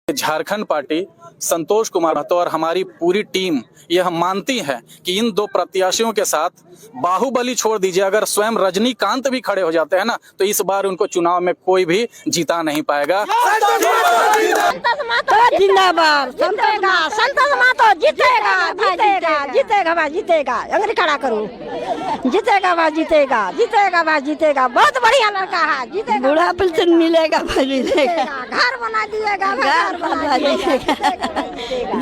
Jharkhand party Santosh Kumar Mahato और हमारी पूरी टीम यह मानती है कि इन दो प्रत्याशियों के साथ बाहुबली छोड़ दीजिए, अगर स्वयं रजनीकांत भी खड़े हो जाते हैं ना तो इस बार उनको चुनाव में कोई भी जीता नहीं पाएगा। जिंदाबाद संतोष महतो जीतेगा जीतेगा जीतेगा भाई जीतेगा, अंग्रेजी खड़ा करो, जीतेगा भाई जीतेगा जीतेगा भाई जीतेगा, बहुत बढ़िया लड़का है, जीतेगा, बूढ़ा पेंशन मिलेगा भाई, जीतेगा, घर बना दिएगा, घर बना दिएगा।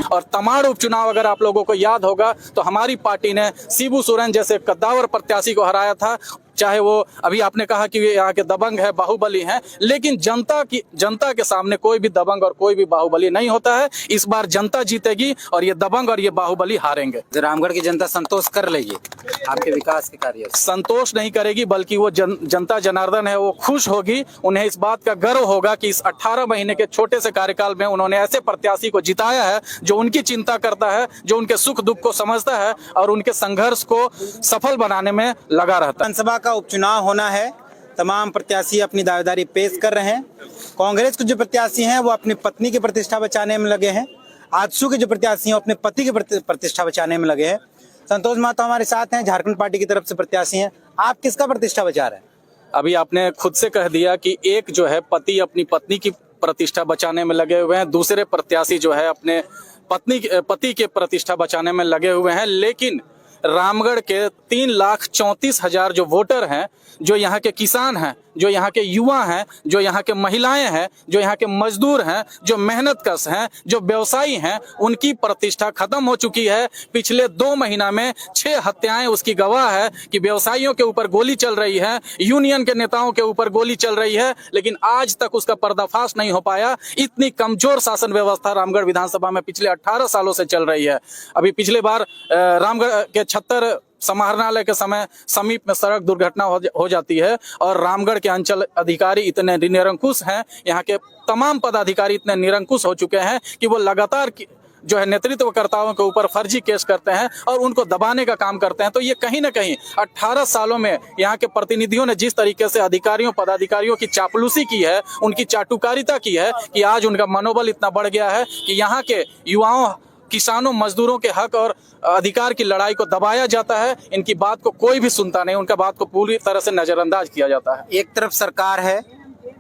और तमाड़ उपचुनाव अगर आप लोगों को याद होगा तो हमारी पार्टी ने शिबू सोरेन जैसे कद्दावर प्रत्याशी को हराया था। चाहे वो अभी आपने कहा कि यहाँ के दबंग है, बाहुबली हैं, लेकिन जनता के सामने कोई भी दबंग और कोई भी बाहुबली नहीं होता है। इस बार जनता जीतेगी और ये दबंग और ये बाहुबली हारेंगे। रामगढ़ की जनता संतोष कर लेगी आपके विकास के कार्य? संतोष नहीं करेगी, बल्कि वो जनता जनार्दन है, वो खुश होगी। उन्हें इस बात का गर्व होगा कि इस 18 महीने के छोटे से कार्यकाल में उन्होंने ऐसे प्रत्याशी को जिताया है जो उनकी चिंता करता है, जो उनके सुख दुख को समझता है और उनके संघर्ष को सफल बनाने में लगा रहता है। विधानसभा का उपचुनाव होना है, तमाम प्रत्याशी अपनी दावेदारी पेश कर रहे हैं। कांग्रेस के जो प्रत्याशी हैं वो अपनी पत्नी की प्रतिष्ठा बचाने में लगे हैं, आजसू के जो प्रत्याशी हैं अपने पति की प्रतिष्ठा बचाने में लगे हैं। संतोष महतो हमारे साथ हैं, झारखंड पार्टी की तरफ से प्रत्याशी हैं। आप किसका प्रतिष्ठा बचा रहे हैं? अभी आपने खुद से कह दिया कि एक जो है पति अपनी पत्नी की प्रतिष्ठा बचाने में लगे हुए हैं, दूसरे प्रत्याशी जो है अपने पति के प्रतिष्ठा बचाने में लगे हुए हैं। लेकिन रामगढ़ के 3,34,000 जो वोटर हैं, जो यहाँ के किसान हैं, जो यहाँ के युवा हैं, जो यहाँ के महिलाएं हैं, जो यहाँ के मजदूर हैं, जो मेहनतकश हैं, जो व्यवसायी हैं, उनकी प्रतिष्ठा खत्म हो चुकी है। पिछले 2 महीना में 6 हत्याएं उसकी गवाह है कि व्यवसायियों के ऊपर गोली चल रही है, यूनियन के नेताओं के ऊपर गोली चल रही है, लेकिन आज तक उसका पर्दाफाश नहीं हो पाया। इतनी कमजोर शासन व्यवस्था रामगढ़ विधानसभा में पिछले 18 सालों से चल रही है। अभी पिछले बार रामगढ़ के 76 समाहरणालय के समय समीप में सड़क दुर्घटना हो जाती है और रामगढ़ के अंचल अधिकारी इतने निरंकुश हैं, यहाँ के तमाम पदाधिकारी इतने निरंकुश हो चुके हैं कि वो लगातार जो है नेतृत्वकर्ताओं के ऊपर फर्जी केस करते हैं और उनको दबाने का काम करते हैं। तो ये कहीं ना कहीं 18 सालों में यहाँ के प्रतिनिधियों ने जिस तरीके से अधिकारियों पदाधिकारियों की चापलूसी की है, उनकी चाटुकारिता की है, कि आज उनका मनोबल इतना बढ़ गया है कि यहाँ के युवाओं, किसानों, मजदूरों के हक और अधिकार की लड़ाई को दबाया जाता है। इनकी बात को कोई भी सुनता नहीं, उनका बात को पूरी तरह से नजरअंदाज किया जाता है। एक तरफ सरकार है,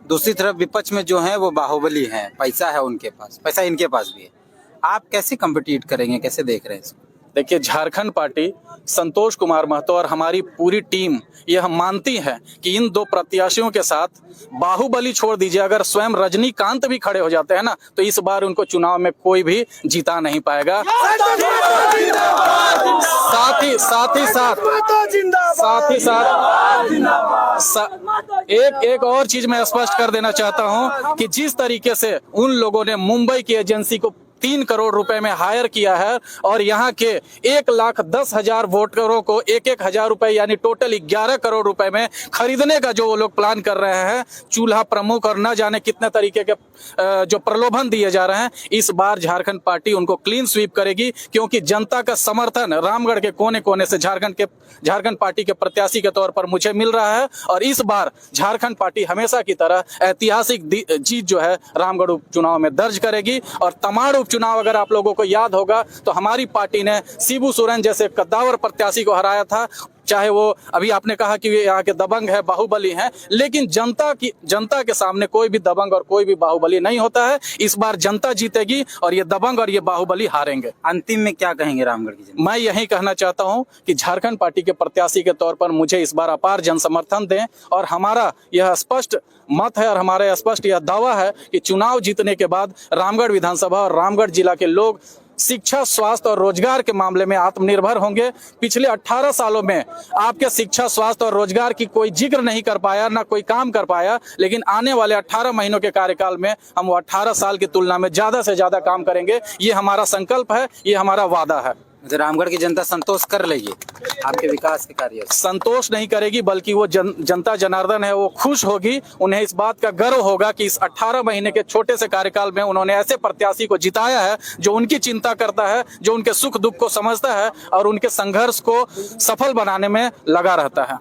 दूसरी तरफ विपक्ष में जो है वो बाहुबली है, पैसा है उनके पास, पैसा इनके पास भी है। आप कैसे कम्पिटिट करेंगे, कैसे देख रहे हैं इसको? देखिए, झारखंड पार्टी संतोष कुमार महतो और हमारी पूरी टीम यह मानती है कि इन दो प्रत्याशियों के साथ बाहुबली छोड़ दीजिए, अगर स्वयं रजनीकांत भी खड़े हो जाते हैं ना तो इस बार उनको चुनाव में कोई भी जीता नहीं पाएगा। साथ ही एक और चीज मैं स्पष्ट कर देना चाहता हूं कि जिस तरीके से उन लोगों ने मुंबई की एजेंसी को 3 करोड़ रुपए में हायर किया है और यहाँ के 1,10,000 वोटरों को 1,000 रुपए यानी टोटल 11 करोड़ रुपए में खरीदने का जो वो लोग प्लान कर रहे हैं, चूल्हा प्रमुख और न जाने कितने तरीके के जो प्रलोभन दिए जा रहे हैं, इस बार झारखंड पार्टी उनको क्लीन स्वीप करेगी, क्योंकि जनता का समर्थन रामगढ़ के कोने कोने से झारखंड पार्टी के प्रत्याशी के तौर पर मुझे मिल रहा है। और इस बार झारखंड पार्टी हमेशा की तरह ऐतिहासिक जीत जो है रामगढ़ उपचुनाव में दर्ज करेगी। और तमाड़ चुनाव अगर आप लोगों को याद होगा तो हमारी पार्टी ने शिबू सोरेन जैसे कद्दावर प्रत्याशी को हराया था। चाहे वो अभी आपने कहा कि यहाँ के दबंग है, बाहुबली हैं, लेकिन जनता के सामने कोई भी दबंग और कोई भी बाहुबली नहीं होता है। इस बार जनता जीतेगी और ये दबंग और ये बाहुबली हारेंगे। अंतिम में क्या कहेंगे रामगढ़ की जनता? मैं यही कहना चाहता हूं कि झारखंड पार्टी के प्रत्याशी के तौर पर मुझे इस बार अपार जन समर्थन दें और हमारा यह स्पष्ट मत है और हमारा स्पष्ट यह दावा है कि चुनाव जीतने के बाद रामगढ़ विधानसभा और रामगढ़ जिला के लोग शिक्षा, स्वास्थ्य और रोजगार के मामले में आत्मनिर्भर होंगे। पिछले 18 सालों में आपके शिक्षा, स्वास्थ्य और रोजगार की कोई जिक्र नहीं कर पाया, ना कोई काम कर पाया, लेकिन आने वाले 18 महीनों के कार्यकाल में हम वो 18 साल की तुलना में ज्यादा से ज्यादा काम करेंगे। ये हमारा संकल्प है, ये हमारा वादा है। रामगढ़ की जनता संतोष कर लेगी आपके विकास के कार्य? संतोष नहीं करेगी, बल्कि वो जनता जनार्दन है, वो खुश होगी। उन्हें इस बात का गर्व होगा कि इस 18 महीने के छोटे से कार्यकाल में उन्होंने ऐसे प्रत्याशी को जिताया है जो उनकी चिंता करता है, जो उनके सुख दुख को समझता है और उनके संघर्ष को सफल बनाने में लगा रहता है।